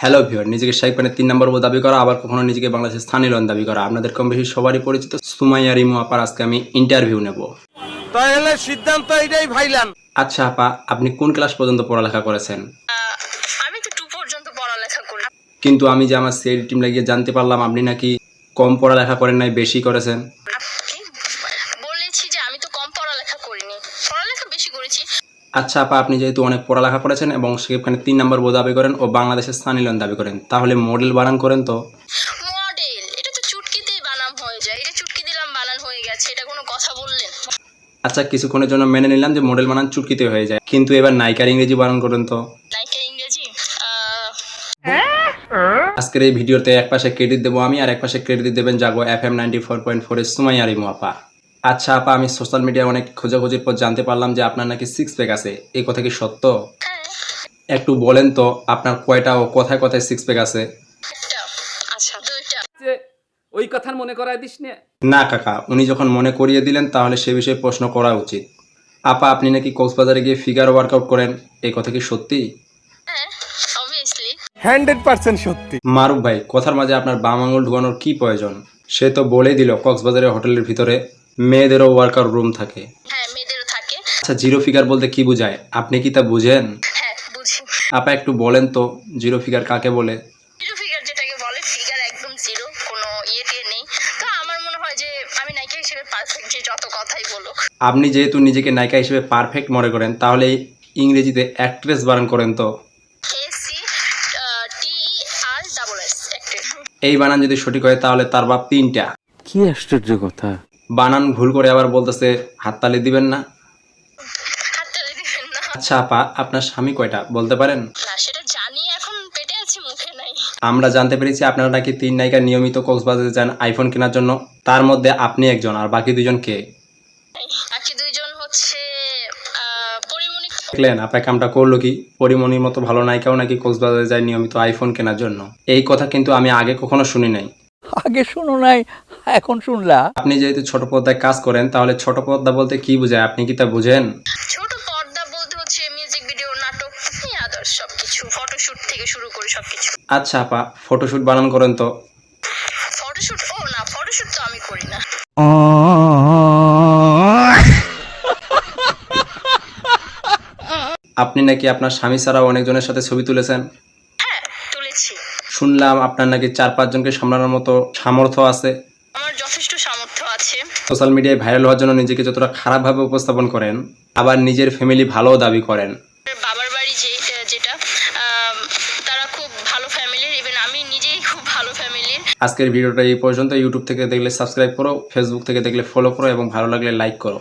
Hello viewer, নিজেকে শাকিব খানের 3 নম্বর বউ দাবি করা, আবার কখনো নিজেকে বাংলাদেশের স্থানীয় লন দাবি করা। আপনাদের কম বেশি সবারই পরিচিত সুমাইয়া রিমু আপার আজকে আমি ইন্টারভিউ নেব। তাহলে সিদ্ধান্ত এটাই ভাইলাম। আচ্ছা আপা, আপনি কোন ক্লাস পর্যন্ত পড়ালেখা করেছেন? আমি তো 2 পর্যন্ত পড়ালেখা করি। কিন্তু আমি যে আমার সিআইডি টিম লাগিয়ে জানতে পারলাম আপনি নাকি কম পড়ালেখা করেন নাই, বেশি করেছেন। আপনি বলেছি যে আমি তো কম পড়ালেখা করিনি, পড়ালেখা বেশি করেছি। আচ্ছা আপা, আপনি যেহেতু অনেক পড়ালেখা করেছেন এবং শাকিব খানের 3 নম্বর বউ দাবি করেন ও বাংলাদেশের স্থানীয় লন দাবি করেন, তাহলে মডেল বানান করেন তো? মডেল এটা তো চুটকিতেই বানাম হয়ে যায়, এটা চুটকি দিলাম বানান হয়ে গেছে, এটা কোনো কথা বললেন? আচ্ছা, কিছুক্ষণের জন্য মেনে নিলাম যে মডেল বানান চুটকিতে হয়ে যায়, কিন্তু এবার নায়িকার ইংরেজি বানান করেন তো। নায়িকা ইংরেজি আজকের এই ভিডিওতে এক পাশে ক্রেডিট দেবো আমি, আর এক পাশে ক্রেডিট দেবেন জাগো FM 94.4 এর সুমাইয়া রিমু আপা। আচ্ছা আপা, আমি সোশ্যাল মিডিয়ায় অনেক খোঁজাখুঁজির পর জানতে পারলাম যে আপনার নাকি 6 প্যাক আছে, এই কথা কি সত্য? হ্যাঁ, একটু বলেন তো আপনার কয়টা ও কোথায় কোথায় 6 প্যাক আছে? একটা, আচ্ছা 2টা। যে ওই কথার মনে করায় দিস না। না কাকা, উনি যখন মনে করিয়ে দিলেন তাহলে সে বিষয়ে প্রশ্ন করা উচিত। আপা, আপনি নাকি কক্সবাজারে গিয়ে ফিগার ওয়ার্কআউট করেন, এই কথা কি সত্যি? হ্যাঁ, অবভিয়াসলি। 100% সত্যি। মারুফ ভাই, কথার মাঝে আপনার বাম আঙুল ঢুকানোর কি প্রয়োজন? সে তো বলেই দিল কক্সবাজারের হোটেলের ভিতরে মেয়েদেরও ওয়ার্কআউট রুম থাকে। হ্যাঁ, মেয়েদেরও থাকে। আচ্ছা, জিরো ফিগার বলতে কি বোঝায়, আপনি কি তা বুঝেন? হ্যাঁ, বুঝি। আপা একটু বলেন তো জিরো ফিগার কাকে বলে? জিরো ফিগার যেটাকে বলে, ফিগার একদম জিরো, কোনো ইয়েতে নেই। তো আমার মনে হয় যে আমি নায়িকা হিসেবে পারফেক্ট, যে যত কথাই বলুক। আপনি যেহেতু নিজেকে নায়িকা হিসেবে পারফেক্ট মনে করেন, তাহলে ইংরেজিতে অ্যাক্ট্রেস বানান করেন তো। ACTERSS active. এই বানান যদি সঠিক হয় তাহলে তার বাপ 3টা। কি আশ্চর্য কথা। বানান ভুল করে আবার বলতেছে হাততালি দিবেন না। হাততালি দিবেন না? আচ্ছা আপা, আপনার স্বামী কয়টা বলতে পারেন? না, সেটা জানি, এখন পেটে আছে, মুখে নাই। আমরা জানতে পেরেছি আপনারা নাকি 3 নায়িকা নিয়মিত কক্সবাজারে যান আইফোন কেনার জন্য, তার মধ্যে আপনি একজন, আর বাকি 2জন কে? বাকি 2জন হচ্ছে পরিমণি। দেখলেন আপনার কামটা করলো কি? পরিমণির মতো ভালো নায়িকাও নাকি কক্সবাজারে যায় নিয়মিত আইফোন কেনার জন্য। এই কথা কিন্তু আমি আগে কখনো শুনি নাই। আগে শুনো নাই, এখন শুনলা। আপনি যেহেতু ছোট পর্দায় কাজ করেন, তাহলে ছোট পর্দা বলতে কি বোঝায়, আপনি কি তা বুঝেন? ছোট পর্দা বলতে হচ্ছে মিউজিক ভিডিও, নাটক, আদার্স সবকিছু, ফটোশুট থেকে শুরু করে সবকিছু। আচ্ছা আপা, ফটোশুট বানান করেন তো। ফটোশুট? ও না, ফটোশুট তো আমি করি না। আপনি নাকি আপনার স্বামী ছাড়াও অনেকজনের সাথে ছবি তুলেছেন। হ্যাঁ, তুলেছি। শুনলাম আপনার নাকি 4-5 জনকে সামলানোর মতো সামর্থ্য আছে। আমার যথেষ্ট সামর্থ্য আছে। সোশ্যাল মিডিয়ায় ভাইরাল হওয়ার জন্য নিজেকে যতটা খারাপভাবে উপস্থাপন করেন, আবার নিজের ফ্যামিলি ভালোও দাবি করেন। বাবার বাড়ি যেটা তারা খুব ভালো ফ্যামিলির, ইভেন আমি নিজেই খুব ভালো ফ্যামিলির। আজকের ভিডিওটা এই পর্যন্ত। ইউটিউব থেকে দেখলে সাবস্ক্রাইব করো, ফেসবুক থেকে দেখলে ফলো করো এবং ভালো লাগলে লাইক করো।